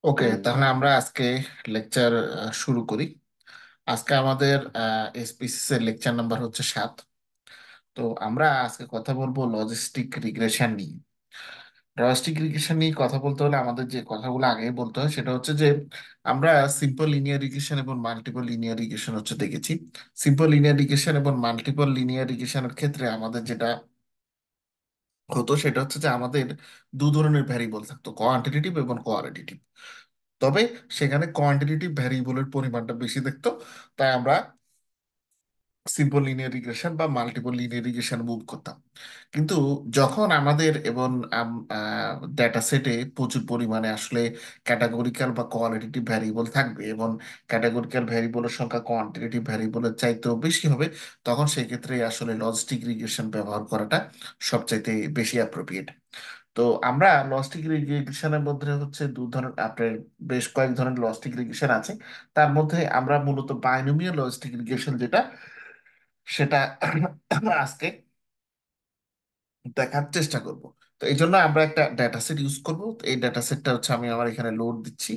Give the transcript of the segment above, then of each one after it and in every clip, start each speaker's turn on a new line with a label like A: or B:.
A: ওকে, তাহলে আমরা আজকে লেকচার শুরু করি। আজকে আমাদের এসপিসিস এর লেকচার নাম্বার হচ্ছে 7। তো আমরা আজকে কথা বলবো লজিস্টিক রিগ্রেশন নিয়ে। লজিস্টিক রিগ্রেশন নিয়ে কথা বলতে হলে আমাদের যে কথাগুলো আগে বলতে হয় সেটা হচ্ছে যে আমরা সিম্পল লিনিয়ার রিগ্রেশন এবং মাল্টিপল লিনিয়ার রিগ্রেশন হচ্ছে দেখেছি। সিম্পল লিনিয়ার রিগ্রেশন এবং মাল্টিপল লিনিয়ার রিগ্রেশনের ক্ষেত্রে আমাদের যেটা হতো সেটা হচ্ছে যে আমাদের দু ধরনের ভ্যারিয়েবল থাকতো, কোয়ান্টিটেটিভ এবং কোয়ালিটেটিভ। তবে সেখানে কোয়ান্টিটেটিভ ভ্যারিয়েবলের পরিমাণটা বেশি দেখতো, তাই আমরা সিম্পল লিনিয়ার রিগ্রেশন বা মাল্টিপল লিনিয়ার রিগ্রেশন মুভ করতাম। কিন্তু যখন আমাদের এবং ডেটা সেটে প্রচুর পরিমাণে আসলে ক্যাটাগরিক্যাল বা কোয়ালিটেটিভ ভ্যারিয়েবল থাকবে এবং ক্যাটাগরিক্যাল ভ্যারিয়েবলের সংখ্যা কোয়ান্টিটেটিভ ভ্যারিয়েবলের চাইতেও বেশি হবে, তখন সেই ক্ষেত্রে আসলে লজিস্টিক রিগ্রেশন ব্যবহার করাটা সবচাইতে বেশি অ্যাপ্রোপ্রিয়েট। তো আমরা লজিস্টিক রিগ্রেশনের মধ্যে হচ্ছে দু ধরনের, আপনার বেশ কয়েক ধরনের লজিস্টিক রিগ্রেশন আছে। তার মধ্যে আমরা মূলত বাইনোমিয়াল লজিস্টিক রিগ্রেশন যেটা, সেটা আজকে দেখার চেষ্টা করব। তো এই জন্য আমরা একটা ডেটা সেট ইউজ করবো। তো এই ডেটা সেটটা হচ্ছে আমি আমার এখানে লোড দিচ্ছি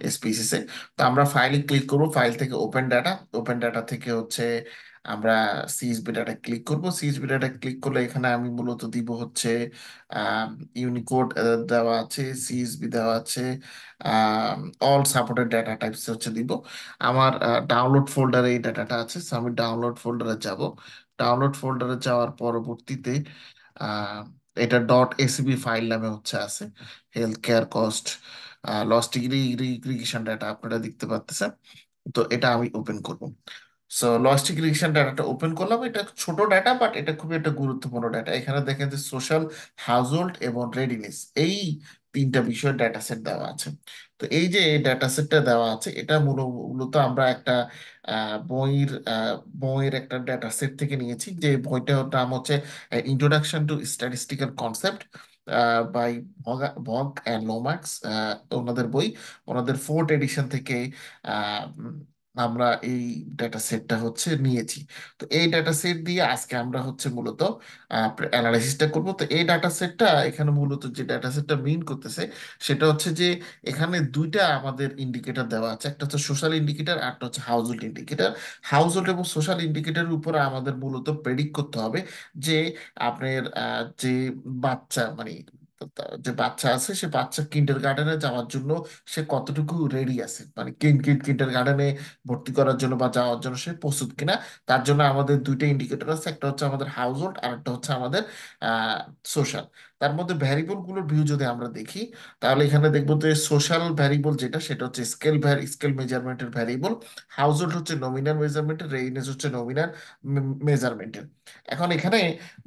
A: এসপিসিস এ। তো আমরা ফাইলে ক্লিক করব, ফাইল থেকে ওপেন ডাটা, ওপেন ডাটা থেকে হচ্ছে আমরা সিএসভি ডাটা ক্লিক করব। সিএসভি ডাটা ক্লিক করলে এখানে আমি মূলত দিব হচ্ছে ইউনিকোড দেওয়া আছে, সিএসভি দেওয়া আছে, অল সাপোর্টেড ডাটা টাইপস হচ্ছে দিব। আমার ডাউনলোড ফোল্ডারে এই ডাটাটা আছে, so আমি ডাউনলোড ফোল্ডারে যাব। ডাউনলোড ফোল্ডারে যাওয়ার পরবর্তীতে আহ, এটা ডট এসিবি ফাইল নামে হচ্ছে আছে, health care cost loss degree irrigation data আপনারা দেখতে পাচ্ছেন। তো এটা আমি ওপেন করব। সো লজিস্টিক রিগ্রেশন ডাটাটা ওপেন করলাম। এটা ছোট ডাটা, বাট এটা খুবই একটা গুরুত্বপূর্ণ ডাটা। এখানে দেখেন যে সোশ্যাল, হাউসহোল্ড এবং রেডিনেস, এই তিনটা বিষয়ের ডাটা সেট দেওয়া আছে। তো এই যে ডাটা সেটটা দেওয়া আছে, এটা মূলত আমরা একটা বইয়ের একটা ডাটা সেট থেকে নিয়েছি। যে বইটার নাম হচ্ছে introduction to statistical concept by Vogt and Lomax, ওনাদের বই, ওনাদের ফোর্থ এডিশন থেকে আমরা এই ডেটা সেটটা হচ্ছে নিয়েছি। তো এই ডেটা সেট দিয়ে আজকে আমরা হচ্ছে মূলত অ্যানালাইসিসটা করব। তো এই ডাটা সেটটা এখানে মূলত যে ডাটা সেটটা মিন করতেছে সেটা হচ্ছে যে এখানে দুইটা আমাদের ইন্ডিকেটর দেওয়া আছে, একটা হচ্ছে সোশ্যাল ইন্ডিকেটর আর একটা হচ্ছে হাউসহোল্ড ইন্ডিকেটর। হাউসহোল্ড এবং সোশ্যাল ইন্ডিকেটরের উপরে আমাদের মূলত প্রেডিক্ট করতে হবে যে আপনার যে বাচ্চা মানে যে বাচ্চা আছে, সে বাচ্চা কিন্ডার গার্ডেনে যাওয়ার জন্য সে কতটুকু রেডি আছে, মানে কিন্ডার গার্ডেনে ভর্তি করার জন্য বা যাওয়ার জন্য সে প্রস্তুত কিনা। তার জন্য আমাদের দুইটা ইন্ডিকেটর আছে, একটা হচ্ছে আমাদের হাউস হোল্ড আর একটা হচ্ছে আমাদের সোশ্যাল। তার মধ্যে ভ্যারিয়েবল গুলোর ভিউ যদি আমরা দেখি, তাহলে এখানে দেখবো যে সোশ্যাল ভ্যারিয়েবল যেটা, সেটা হচ্ছে স্কেল মেজারমেন্টের ভ্যারিয়েবল। হাউস হোল্ড হচ্ছে নমিনাল মেজারমেন্টের, রেডিনেস হচ্ছে নমিনাল মেজারমেন্টের। এখন এখানে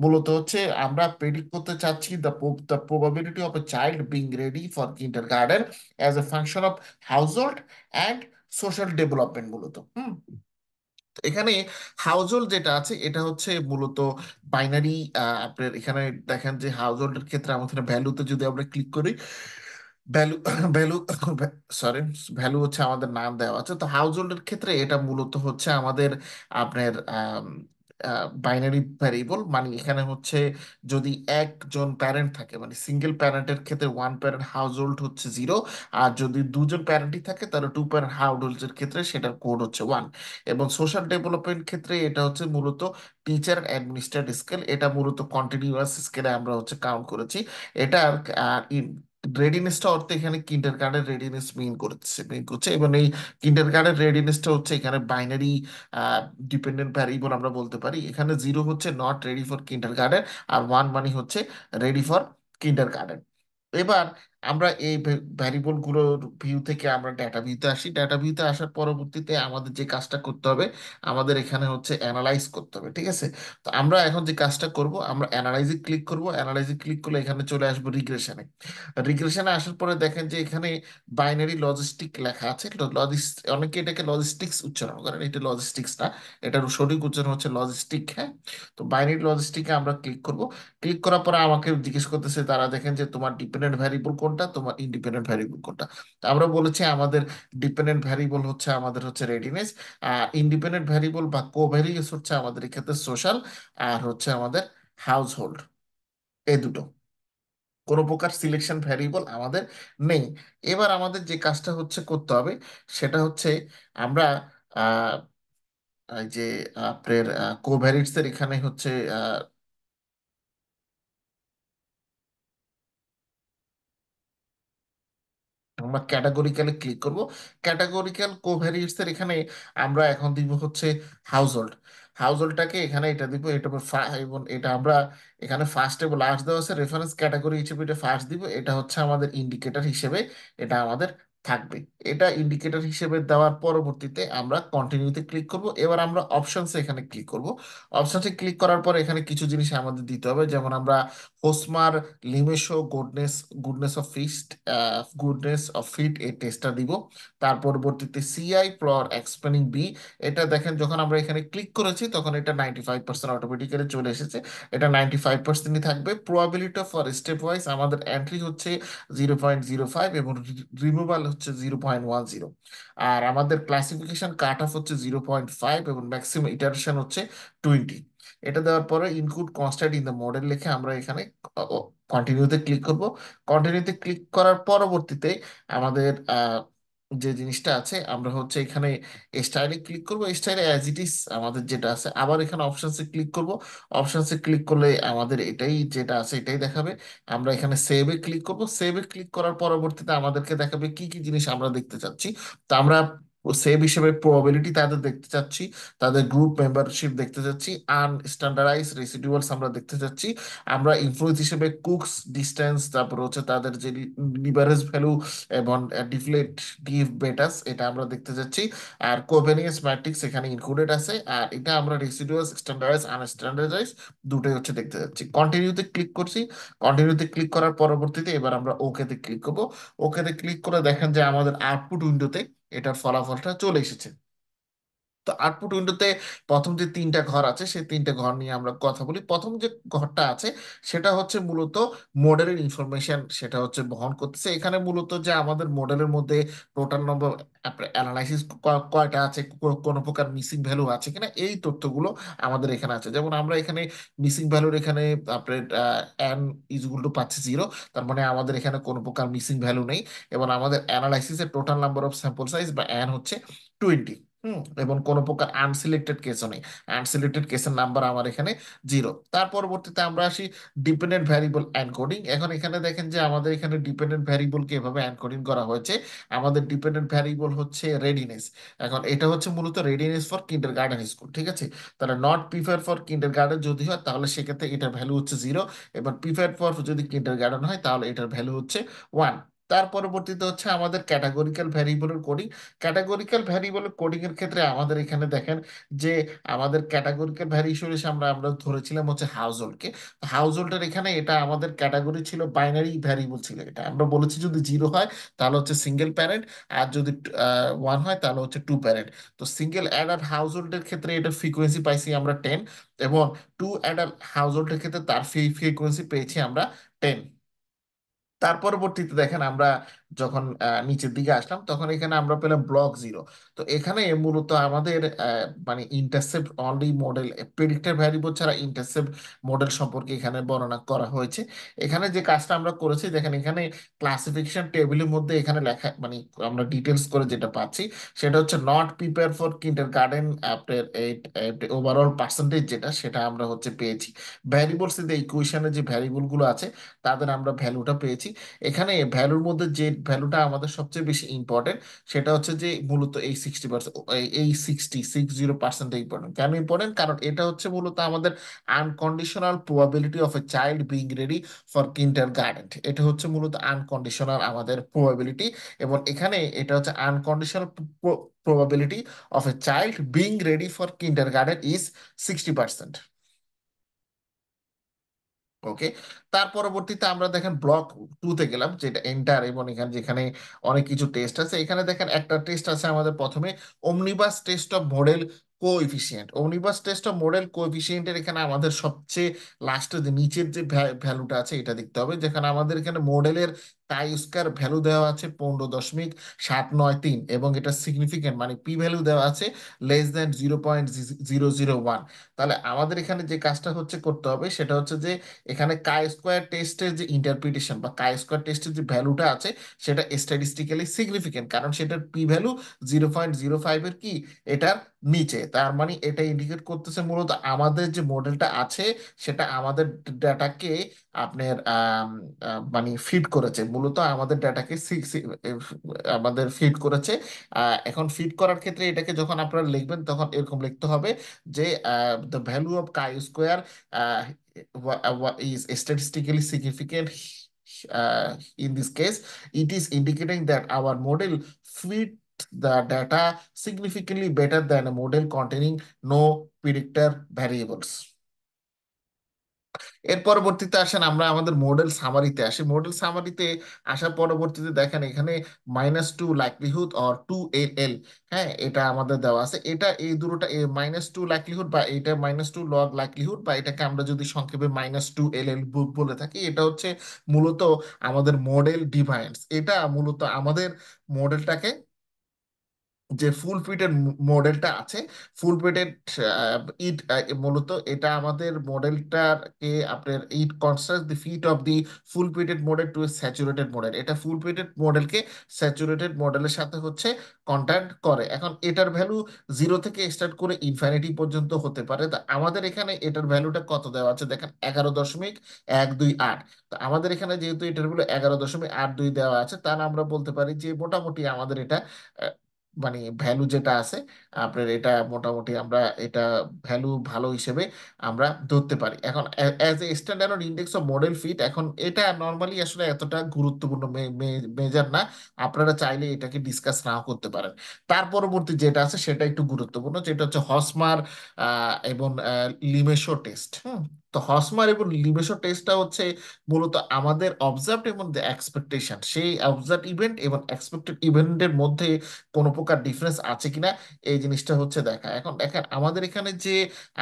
A: মূলত হচ্ছে আমরা প্রেডিক্ট করতে চাচ্ছি the probability of a child being ready for kinder garden as a function of house hold and social development মূলত। তো এখানে হাউজহোল্ড যেটা আছে এটা হচ্ছে মূলত বাইনারি। আপনার এখানে দেখেন যে হাউজহোল্ডের ক্ষেত্রে আমাদের ভ্যালুতে যদি আমরা ক্লিক করি, ভ্যালু ভ্যালু সরি, ভ্যালু হচ্ছে আমাদের নাম দেওয়া আছে। তো হাউজহোল্ডের ক্ষেত্রে এটা মূলত হচ্ছে আমাদের আপনার বাইনারি ভ্যারিয়েবল। মানে এখানে হচ্ছে যদি একজন প্যারেন্ট থাকে, মানে সিঙ্গেল প্যারেন্টের ক্ষেত্রে ওয়ান প্যারেন্ট হাউস হোল্ড হচ্ছে 0। আর যদি দুজন প্যারেন্টই থাকে তাহলে টু প্যারেন্ট হাউস হোল্ডের ক্ষেত্রে সেটার কোড হচ্ছে 1। এবং সোশ্যাল ডেভেলপমেন্ট ক্ষেত্রে এটা হচ্ছে মূলত টিচার অ্যাডমিনিস্ট্রেট স্কেল, এটা মূলত কন্টিনিউয়াস স্কেলে আমরা হচ্ছে কাউন্ট করেছি। এটার রেডিনেসটা অর্থে এখানে কিন্ডার গার্ডেন রেডিনেস মিন করছে এবং এই কিন্ডার গার্ডেন রেডিনেসটা হচ্ছে এখানে বাইনারি ডিপেন্ডেন্ট ভ্যারিয়েবল আমরা বলতে পারি। এখানে 0 হচ্ছে not ready for kindergarten, আর 1 মানে হচ্ছে রেডি ফর কিন্ডার গার্ডেন। এবার আমরা এই ভ্যারিয়েবল গুলোর ভিউ থেকে আমরা ডাটা ভিউতে আসি। ডাটা ভিউতে আসার পরবর্তীতে আমাদের যে কাজটা করতে হবে, আমাদের এখানে হচ্ছে অ্যানালাইজ করতে হবে, ঠিক আছে। তো আমরা এখন যে কাজটা করব, আমরা অ্যানালাইজে ক্লিক করব। অ্যানালাইজে ক্লিক করলে এখানে চলে আসবো রিগ্রেশনে। রিগ্রেশনে আসার পরে দেখেন যে এখানে বাইনারি লজিস্টিক লেখা আছে। অনেকে এটাকে লজিস্টিক্স উচ্চারণ করেন, এটা লজিস্টিক্স না, এটার সঠিক উচ্চারণ হচ্ছে লজিস্টিক। হ্যাঁ, তো বাইনারি লজিস্টিকে আমরা ক্লিক করব। ক্লিক করার পরে আমাকে জিজ্ঞেস করতেছে, তারা দেখেন যে তোমার ডিপেন্ডেন্ট ভ্যারিয়েবল কোনটা, তোমার ইন্ডিপেন্ডেন্ট ভ্যারিয়েবল কোনটা। তো আমরা বলেছি আমাদের ডিপেন্ডেন্ট ভ্যারিয়েবল হচ্ছে আমাদের হচ্ছে রেডিনেস, আর ইন্ডিপেন্ডেন্ট ভ্যারিয়েবল বা কোভ্যারিয়েন্স হচ্ছে আমাদের এক্ষেত্রে সোশ্যাল আর হচ্ছে আমাদের হাউস হোল্ড, এই দুটো। কোনো প্রকার সিলেকশন ভ্যারিয়েবল আমাদের নেই। এবার আমাদের যে কাজটা হচ্ছে করতে হবে সেটা হচ্ছে আমরা আহ, এই যে আপনার কোভ্যারিটস এর এখানে হচ্ছে আমরা ক্যাটাগরিক্যালে ক্লিক করব। ক্যাটাগরিক্যাল কোভ্যারিয়েটস এর এখানে আমরা এখন দিব হচ্ছে হাউস হোল্ড। হাউস হোল্ডটাকে এখানে এটা দিব, এটা এবং এটা আমরা এখানে ফার্স্ট এবং লাস্ট দেওয়া আছে, রেফারেন্স ক্যাটাগরি হিসেবে এটা ফার্স্ট দিব। এটা হচ্ছে আমাদের ইন্ডিকেটর হিসেবে এটা আমাদের থাকবে। এটা ইন্ডিকেটর হিসেবে দেওয়ার পরবর্তীতে আমরা কন্টিনিউতে ক্লিক করব। এবার আমরা অপশনসে এখানে ক্লিক করব। অপশনসে ক্লিক করার পর এখানে কিছু জিনিস আমাদের দিতে হবে, যেমন আমরা Hosmer Lemeshow goodness goodness of fist goodness of fit এই টেস্টটা দিব। তার পরবর্তীতে সিআই ফর এক্সপ্লেনিং বি, এটা দেখেন যখন আমরা এখানে ক্লিক করেছি তখন এটা 95% অটোমেটিক্যালি চলে এসেছে। এটা 95%ই থাকবে। প্রবাবিলিটি ফর স্টেপ ওয়াইজ আমাদের এন্ট্রি হচ্ছে 0.05 এবং রিমুভাল হচ্ছে 0.10। আর আমাদের ক্লাসিফিকেশন কাট অফ হচ্ছে 0.5 এবং ম্যাক্সিমাম ইটারেশন হচ্ছে 20। এটা দেওয়ার পরে include constant in the model লিখে আমরা এখানে কন্টিনিউতে ক্লিক করব। কন্টিনিউতে ক্লিক করার পরবর্তীতে আমাদের যে জিনিসটা আছে আমরা হচ্ছে এখানে স্টাইলে ক্লিক করব। স্টাইলে অ্যাজ ইট ইজ আমাদের যেটা আছে, আবার এখানে অপশনসে ক্লিক করব। অপশনসে ক্লিক করলে আমাদের এটাই যেটা আছে এটাই দেখাবে। আমরা এখানে সেভে ক্লিক করব। সেভে ক্লিক করার পরবর্তীতে আমাদেরকে দেখাবে কি কি জিনিস আমরা দেখতে চাচ্ছি। তো আমরা সেভ হিসেবে প্রবাবিলিটি তাদের দেখতে চাচ্ছি, তাদের গ্রুপ মেম্বারশিপ দেখতে চাচ্ছি, আনস্ট্যান্ডার্ডাইজ রেসিডুয়ালস আমরা দেখতে চাচ্ছি, আমরা ইনফ্লুয়েন্স হিসেবে কুকস ডিস্টেন্স, তারপর হচ্ছে তাদের যে লিভারেজ ভ্যালু এবং ডিফলেটিভ বেটাস এটা আমরা দেখতে চাচ্ছি। আর কোভেনিয়েন্স ম্যাট্রিক্স এখানে ইনক্লুডেড আছে। আর এটা আমরা রেসিডুয়ালস স্ট্যান্ডার্ডাইজ আনস্ট্যান্ডার্ডাইজ দুটোই হচ্ছে দেখতে যাচ্ছি। কন্টিনিউতে ক্লিক করছি। কন্টিনিউতে ক্লিক করার পরবর্তীতে এবার আমরা ওকেতে ক্লিক করব। ওকেতে ক্লিক করে দেখেন যে আমাদের আউটপুট উইন্ডোতে এটার ফলাফলটা চলে এসেছে। তো আউটপুট উইন্ডোতে প্রথম যে তিনটা ঘর আছে সেই তিনটা ঘর নিয়ে আমরা কথা বলি। প্রথম যে ঘরটা আছে সেটা হচ্ছে মূলত মডেলের ইনফরমেশন, সেটা হচ্ছে বহন করতেছে। এখানে মূলত যে আমাদের মডেলের মধ্যে টোটাল নম্বর অ্যানালাইসিস কয়টা আছে, কোনো প্রকার মিসিং ভ্যালু আছে কিনা, এই তথ্যগুলো আমাদের এখানে আছে। যেমন আমরা এখানে মিসিং ভ্যালুর এখানে আপনার এন ইজগুল টু পাচ্ছি 0, তার মানে আমাদের এখানে কোনো প্রকার মিসিং ভ্যালু নেই। এবং আমাদের অ্যানালাইসিসের total number of sample size বা এন হচ্ছে 20। এবং কোনো প্রকার আনসিলেক্টেড কেসও নেই। আনসিলেক্টেড কেসের নাম্বার আমার এখানে 0। তার পরবর্তীতে আমরা আসি ডিপেন্ডেন্ট ভ্যারিয়েবল এনকোডিং। এখন এখানে দেখেন যে আমাদের এখানে ডিপেন্ডেন্ট ভ্যারিয়েবলকে এভাবে এনকোডিং করা হয়েছে। আমাদের ডিপেন্ডেন্ট ভ্যারিয়েবল হচ্ছে রেডিনেস। এখন এটা হচ্ছে মূলত readiness for kinder garden school, ঠিক আছে। তাহলে not prefer for kinder garden যদি হয় তাহলে সেক্ষেত্রে এটার ভ্যালু হচ্ছে 0। এবার প্রিফার ফর যদি কিন্ডার গার্ডেন হয় তাহলে এটার ভ্যালু হচ্ছে 1। তার পরবর্তীতে হচ্ছে আমাদের ক্যাটাগরিক্যাল ভ্যারিয়েবলের কোডিং। ক্যাটাগরিক্যাল ভ্যারিয়েবলের কোডিং এর ক্ষেত্রে আমাদের এখানে দেখেন যে আমাদের ক্যাটাগরিক্যাল ভ্যারিয়েবল হিসেবে আমরা আমরা ধরেছিলাম হচ্ছে হাউস হোল্ডকে। হাউস হোল্ডের এখানে এটা আমাদের ক্যাটাগরি ছিল বাইনারি ভ্যারিয়েবল ছিল। এটা আমরা বলেছি যদি 0 হয় তাহলে হচ্ছে সিঙ্গেল প্যারেন্ট, আর যদি 1 হয় তাহলে হচ্ছে টু প্যারেন্ট। তো সিঙ্গেল অ্যাডাল্ট হাউস হোল্ডের ক্ষেত্রে এটা ফ্রিকোয়েন্সি পাইছি আমরা 10, এবং টু অ্যাডাল্ট হাউস হোল্ডের ক্ষেত্রে তার ফ্রিকোয়েন্সি পেয়েছি আমরা 10। তার পরবর্তীতে দেখেন আমরা যখন নিচের দিকে আসলাম তখন এখানে আমরা পেলাম ব্লক 0। তো এখানে মূলত আমাদের মানে intercept only model predictor variable ছাড়া ইন্টারসেপ্ট মডেল সম্পর্কে এখানে বর্ণনা করা হয়েছে। এখানে যে কাজটা আমরা করেছি দেখেন এখানে ক্লাসিফিকেশন টেবিলের মধ্যে এখানে লেখা মানে আমরা ডিটেলস করে যেটা পাচ্ছি সেটা হচ্ছে not prepare for kinder garden আপনার ওভারঅল পার্সেন্টেজ যেটা সেটা আমরা হচ্ছে পেয়েছি। ভ্যারিয়েবলস in the ইকুয়েশনে যে ভ্যারিয়েবল গুলো আছে তাদের আমরা ভ্যালুটা পেয়েছি। এখানে ভ্যালুর মধ্যে যে ভ্যালুটা আমাদের সবচেয়ে বেশি ইম্পর্টেন্ট সেটা হচ্ছে যে মূলত এই 60%, এই 60% ইম্পর্টেন্ট। কেন ইম্পর্টেন্ট? কারণ এটা হচ্ছে মূলত আমাদের unconditional probability of a child being ready for kinder garden. এটা হচ্ছে মূলত আনকন্ডিশনাল আমাদের প্রবাবিলিটি। এবং এখানে এটা হচ্ছে unconditional probability of a child being ready for kinder garden is 60%। ওকে। তার পরবর্তীতে আমরা দেখেন ব্লক 2-তে গেলাম, যেটা এন্টার, এবং এখানে যেখানে অনেক কিছু টেস্ট আছে। এখানে দেখেন একটা টেস্ট আছে আমাদের প্রথমে, omnibus test of model coefficient. Omnibus test of model কোএফিসিয়েন্টের এখানে আমাদের সবচেয়ে লাস্টে যে নিচের যে ভ্যালুটা আছে এটা দেখতে হবে, যেখানে আমাদের এখানে মডেলের কাই স্কোয়ার ভ্যালু দেওয়া আছে 15.793 এবং এটা সিগনিফিকেন্ট মানে পি ভ্যালু দেওয়া আছে <0.001। তাহলে আমাদের এখানে যে কাজটা হচ্ছে করতে হবে সেটা হচ্ছে যে এখানে কাই স্কোয়ার টেস্টের যে ইন্টারপ্রিটেশন বা কাই স্কোয়ার টেস্টের যে ভ্যালুটা আছে সেটা স্ট্যাটিস্টিক্যালি সিগনিফিকেন্ট, কারণ সেটার পি ভ্যালু 0.05 এর কি এটার নিচে। তার মানে এটা ইন্ডিকেট করতেছে মূলত আমাদের যে মডেলটা আছে সেটা আমাদের ডাটাকে আপনার মানে ফিড করেছে, মূলত আমাদের ডাটাকে আমাদের ফিড করেছে। এখন ফিড করার ক্ষেত্রে এটাকে যখন আপনারা লিখবেন তখন এরকম লিখতে হবে যে the value of chi square is statistically significant. In this case, it is indicating that our model fit the data significantly better than a model containing no predictor variables. এর পরবর্তীতে আসেন আমরা আমাদের মডেল সামারিতে আসি। মডেল সামারিতে আসার পরবর্তীতে দেখেন এখানে -2 লাইকলিহুড অর 2 এল। হ্যাঁ, এটা আমাদের দেওয়া আছে। এটা এই দুটোটা -2 লাইকলিহুড বা এটা -2 লগ লাইকলিহুড বা এটাকে আমরা যদি সংক্ষেপে -2 এল বলে থাকি, এটা হচ্ছে মূলত আমাদের মডেল ডিভাইন্স। এটা মূলত আমাদের মডেলটাকে যে ফুল ফিটেড মডেলটা আছে, ফুল ফিটেড ইট মূলত এটা আমাদের মডেলটাকে আপনার it construct the fit of the full fitted model to saturated model. এটা ফুল ফিটেড মডেলকে স্যাচুরেটেড মডেলের সাথে হচ্ছে কন্ট্যাক্ট করে। এখন এটার ভ্যালু 0 থেকে স্টার্ট করে ইনফিনিটি পর্যন্ত হতে পারে। তা আমাদের এখানে এটার ভ্যালুটা কত দেওয়া আছে দেখেন, 11.128। তো আমাদের এখানে যেহেতু এটার ভ্যালু 11.82 দেওয়া আছে, তাহলে আমরা বলতে পারি যে মোটামুটি আমাদের এটা মানে ভ্যালু যেটা আছে আপনার এটা মোটামুটি আমরা এটা ভ্যালু ভালো হিসেবে আমরা ধরতে পারি। এখন as a standard index of model fit, এখন এটা নর্মালি আসলে এতটা গুরুত্বপূর্ণ মেজার না, আপনারা চাইলে এটাকে ডিসকাস নাও করতে পারেন। তার পরবর্তী যেটা আছে সেটা একটু গুরুত্বপূর্ণ, যেটা হচ্ছে হসমার এবং লিমেশো টেস্ট। তো হসমার এবং লিমেশো টেস্টটা হচ্ছে মূলত আমাদের অবজার্ভড এবং এক্সপেকটেশন, সেই অবজার্ভড ইভেন্ট এবং এক্সপেক্টেড ইভেন্টের মধ্যে কোনো প্রকার ডিফারেন্স আছে কিনা এই জিনিসটা হচ্ছে দেখা। এখন দেখেন আমাদের এখানে যে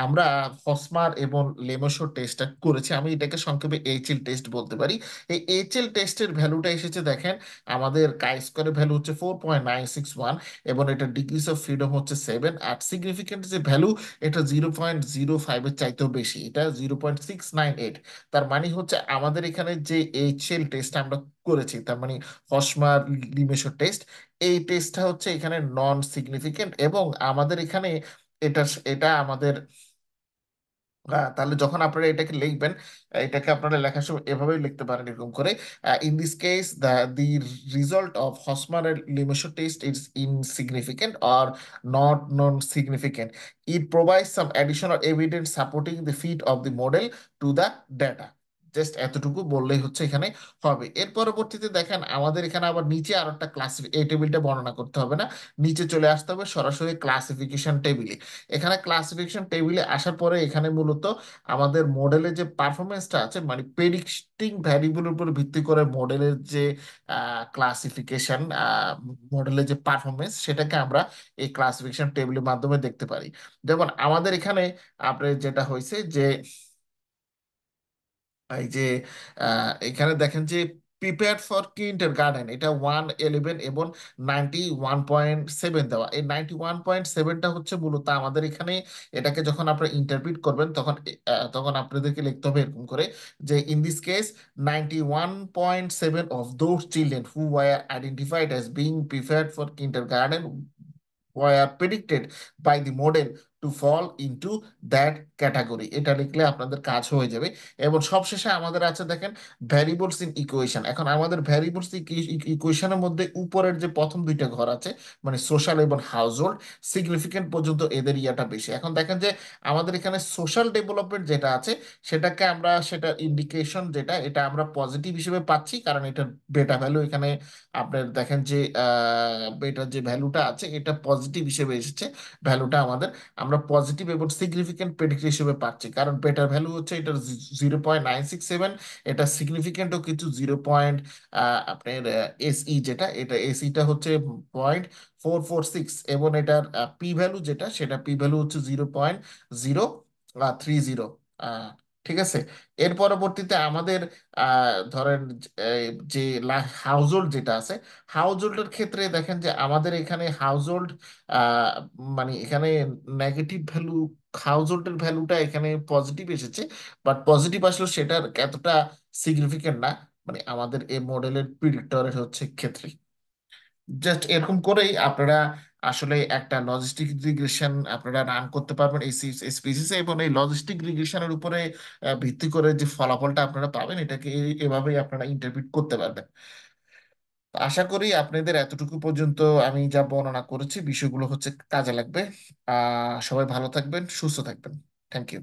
A: আমরা হসমার এবং লেমোসো টেস্টটা করেছি, আমি এটাকে সংক্ষেপে এইচএল টেস্ট বলতে পারি। এই এইচএল টেস্টের ভ্যালুটা এসেছে দেখেন, আমাদের কাই স্কোয়ারের ভ্যালু হচ্ছে 4.961 এবং এটা ডিগ্রিস অফ ফ্রিডম হচ্ছে 7, আর সিগনিফিকেন্ট যে ভ্যালু এটা 0.05-এর চাইতেও বেশি, এটা 0.698। তার মানে হচ্ছে আমাদের এখানে যে এইচএল টেস্ট আমরা করেছি, তার মানে হসমার লিমেশো টেস্ট, এই টেস্টটা হচ্ছে এখানে নন সিগনিফিকেন্ট। এবং আমাদের এখানে এটা এটা আমাদের তাহলে যখন আপনারা এটাকে লিখবেন, এটাকে আপনারা লেখার সময় এভাবেই লিখতে পারেন এরকম করে, in this case the result of Hosmer Lemeshow test is insignificant or not non significant, it provides some additional evidence supporting the fit of the model to the data. Just এতটুকু বললেই হচ্ছে এখানে হবে। এর পরবর্তীতে দেখেন আমাদের এখানে আবার নিচে আর একটা এই টেবিলটা বর্ণনা করতে হবে না, নিচে চলে আসতে হবে সরাসরি ক্লাসিফিকেশন টেবিলে। এখানে ক্লাসিফিকেশন টেবিলে আসার পরে এখানে মূলত আমাদের মডেলের যে পারফরমেন্সটা আছে মানে প্রেডিক্টিং ভ্যারিয়েবলের উপর ভিত্তি করে মডেলের যে ক্লাসিফিকেশন, মডেলের যে পারফরমেন্স সেটাকে আমরা এই ক্লাসিফিকেশন টেবিলের মাধ্যমে দেখতে পারি। যেমন আমাদের এখানে আপনার যেটা হয়েছে যে এই যে এখানে দেখেন যে প্রিপেয়ার্ড ফর কিন্ডার গার্ডেন এটা 111 এবং 91.7 দেওয়া। এই 91.7টা হচ্ছে মূলত আমাদের এখানে এটাকে যখন আপনারা ইন্টারপ্রিট করবেন তখন তখন আপনাদেরকে লিখতে হবে এরকম করে যে in this case 91.7 of those children who were identified as being prepared for kinder garden were predicted by the model to fall into that category। এটা লিখলে আপনাদের কাজ হয়ে যাবে। এবং সবশেষে আমাদের আছে দেখেন ভ্যারিয়েবলস ইন ইকুয়েশন। এখন আমাদের ভ্যারিয়েবলস ইকুয়েশনের মধ্যে উপরের যে প্রথম দুইটা ঘর আছে মানে সোশ্যাল এবং হাউসহোল্ড, সিগনিফিকেন্ট পর্যন্ত এদের ইয়াটা বেশি। এখন দেখেন যে আমাদের এখানে সোশ্যাল ডেভেলপমেন্ট যেটা আছে সেটাকে আমরা সেটা ইন্ডিকেশন যেটা এটা আমরা পজিটিভ হিসেবে পাচ্ছি, কারণ এটা বেটা ভ্যালু এখানে আপনার দেখেন যে এটার যে ভ্যালুটা আছে এটা পজিটিভ হিসেবে এসেছে ভ্যালুটা আমাদের, আমরা পজিটিভ এবং সিগনিফিকেন্ট প্রেডিক্ট হিসেবে পাচ্ছি, কারণ বেটার ভ্যালু হচ্ছে এটা 0.967, এটা সিগনিফিকেন্টও কিছু 0. আপনার এসই যেটা এটা এসইটা হচ্ছে 0.446 এবং এটার পি ভ্যালু যেটা সেটা পি ভ্যালু হচ্ছে 0.030। ঠিক আছে। এর পরবর্তীতে আমাদের ধরেন যে হাউস হোল্ড যেটা আছে, হাউস হোল্ডের ক্ষেত্রে দেখেন যে আমাদের এখানে হাউস হোল্ড মানে এখানে নেগেটিভ ভ্যালু, হাউস হোল্ডের ভ্যালুটা এখানে পজিটিভ এসেছে, বাট পজিটিভ আসলে সেটার এতটা সিগনিফিকেন্ট না, মানে আমাদের এই মডেলের প্রিডিক্টরের হচ্ছে ক্ষেত্রে। জাস্ট এরকম করেই আপনারা আসলে একটা লজিস্টিক রিগ্রেশন আপনারা রান করতে পারবেন এই স্পিসিসে, এবং এই লজিস্টিক রিগ্রেশনের উপরে ভিত্তি করে যে ফলাফলটা আপনারা পাবেন এটাকে এভাবেই আপনারা ইন্টারপ্রিট করতে পারবেন। তো আশা করি আপনাদের এতটুকু পর্যন্ত আমি যা বর্ণনা করেছি বিষয়গুলো হচ্ছে কাজে লাগবে। সবাই ভালো থাকবেন, সুস্থ থাকবেন। Thank you.